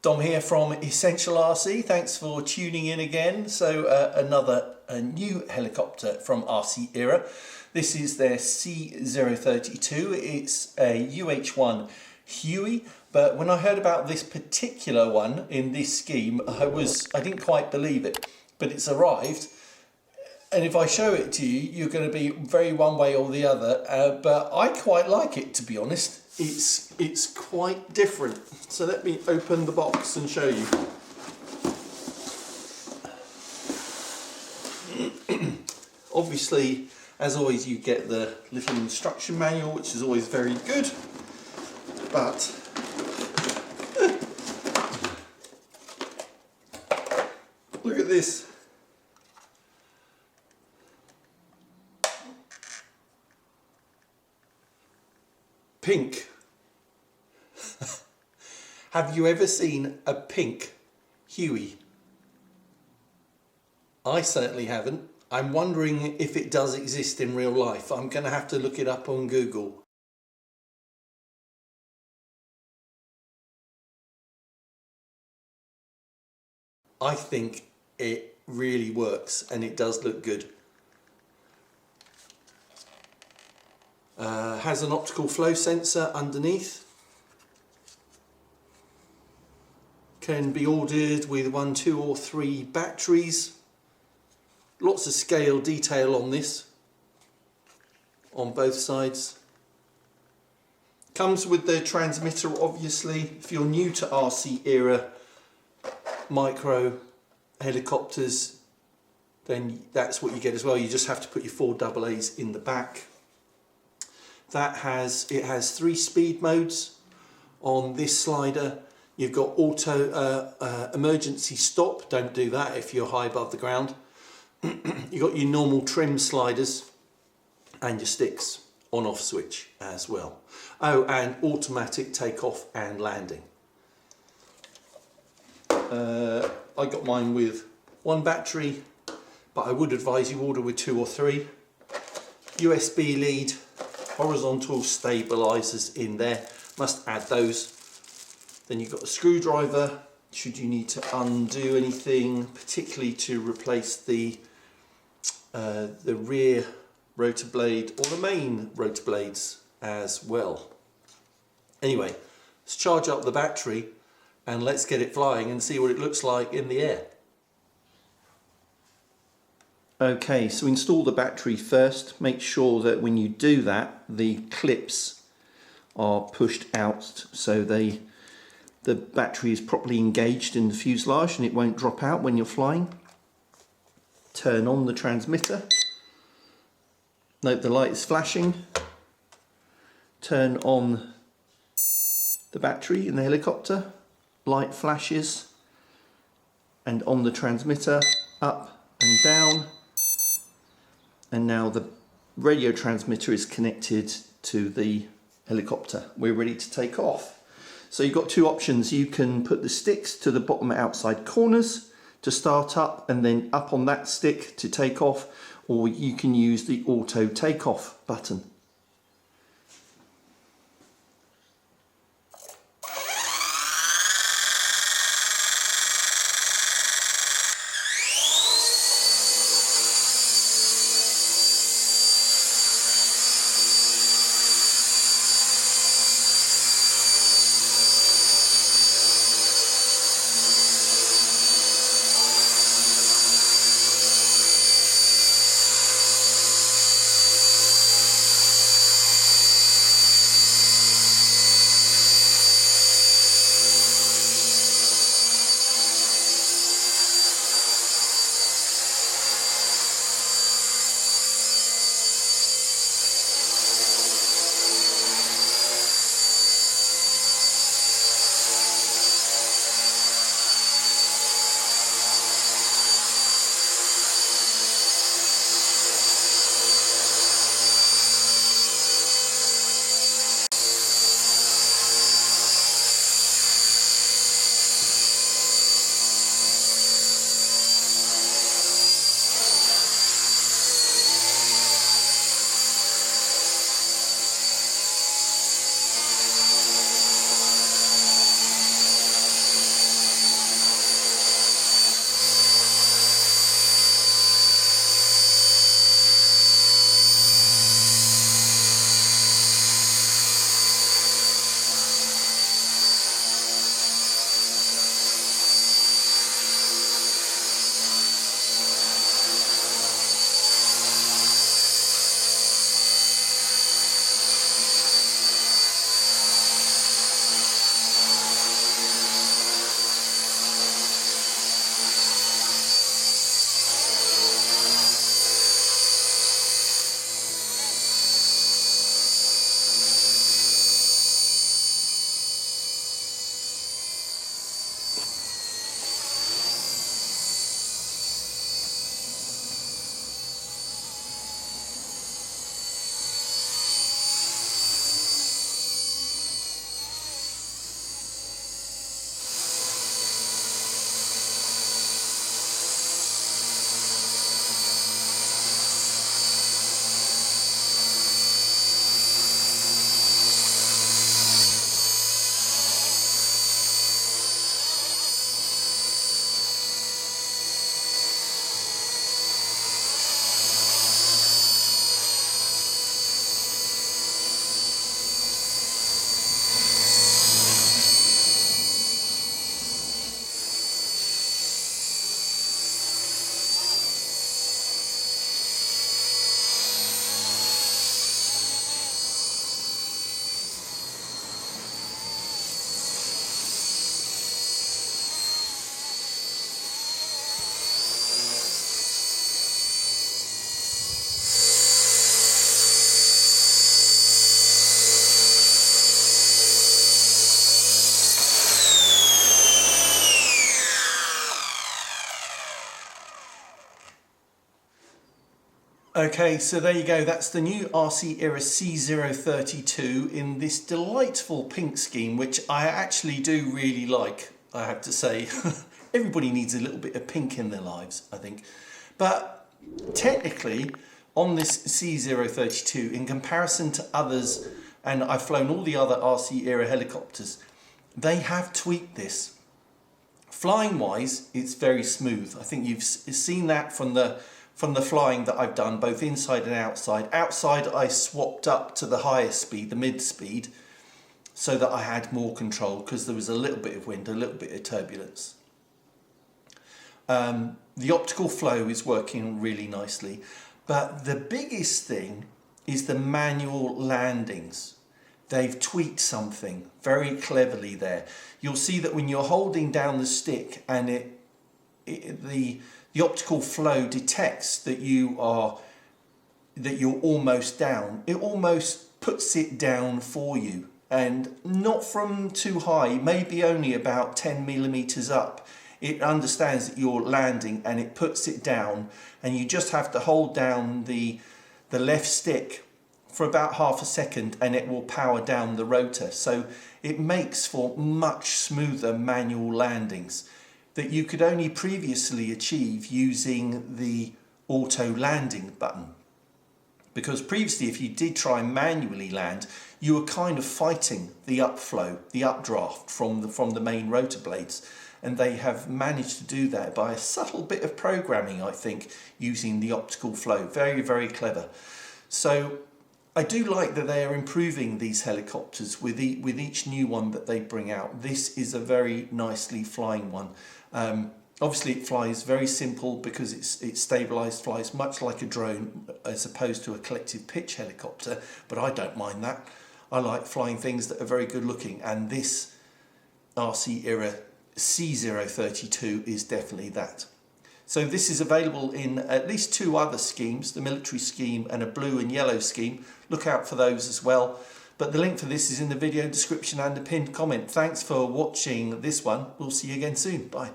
Dom here from Essential RC. Thanks for tuning in again. So another new helicopter from RCEra. This is their C032. It's a UH-1 Huey. But when I heard about this particular one in this scheme, I didn't quite believe it. But it's arrived. And if I show it to you, you're going to be very one way or the other. But I quite like it, to be honest. It's quite different. So let me open the box and show you. Obviously, as always, you get the little instruction manual, which is always very good. But look at this. Pink. Have you ever seen a pink Huey? I certainly haven't. I'm wondering if it does exist in real life. I'm going to have to look it up on Google. I think it really works and it does look good. Has an optical flow sensor underneath. Can be ordered with 1, 2 or 3 batteries. Lots of scale detail on this, on both sides. Comes with the transmitter, obviously. If you're new to RCEra micro helicopters, then that's what you get as well. You just have to put your 4 AA's in the back. It has 3 speed modes. On this slider you've got auto emergency stop. Don't do that if you're high above the ground. You've got your normal trim sliders and your sticks on off switch as well. Oh, and automatic takeoff and landing. I got mine with 1 battery, but I would advise you order with 2 or 3. USB lead, horizontal stabilizers in there, must add those. Then you've got a screwdriver should you need to undo anything, particularly to replace the rear rotor blade or the main rotor blades as well. Anyway, let's charge up the battery and let's get it flying and see what it looks like in the air. Okay, so install the battery first. Make sure that when you do that, the clips are pushed out so the battery is properly engaged in the fuselage and it won't drop out when you're flying. Turn on the transmitter. Note the light is flashing. Turn on the battery in the helicopter. Light flashes. And on the transmitter, up and down. And now the radio transmitter is connected to the helicopter. We're ready to take off. So you've got 2 options. You can put the sticks to the bottom outside corners to start up and then up on that stick to take off, or you can use the auto takeoff button. Okay, so there you go. That's the new RCEra C032 in this delightful pink scheme, which I actually do really like, I have to say. Everybody needs a little bit of pink in their lives, I think. But technically, on this C032, in comparison to others, and I've flown all the other RCEra helicopters, they have tweaked this. Flying wise, it's very smooth. I think you've seen that from the flying that I've done, both inside and outside. Outside, I swapped up to the higher speed, the mid speed, so that I had more control because there was a little bit of wind, a little bit of turbulence. The optical flow is working really nicely, but the biggest thing is the manual landings. They've tweaked something very cleverly there. You'll see that when you're holding down the stick and the optical flow detects that you're almost down, it almost puts it down for you, and not from too high, maybe only about 10 millimeters up. It understands that you're landing and it puts it down, and you just have to hold down the left stick for about half a second and it will power down the rotor. So it makes for much smoother manual landings that you could only previously achieve using the auto landing button. Because previously, if you did try and manually land, you were kind of fighting the upflow, the updraft from the main rotor blades. And they have managed to do that by a subtle bit of programming, I think, using the optical flow. Very, very clever. So I do like that they are improving these helicopters with each new one that they bring out. This is a very nicely flying one. Obviously it flies very simple because it's stabilised, flies much like a drone as opposed to a collective pitch helicopter, but I don't mind that. I like flying things that are very good looking, and this RCEra C032 is definitely that. So this is available in at least 2 other schemes, the military scheme and a blue and yellow scheme. Look out for those as well. But the link for this is in the video description and the pinned comment. Thanks for watching this one. We'll see you again soon. Bye.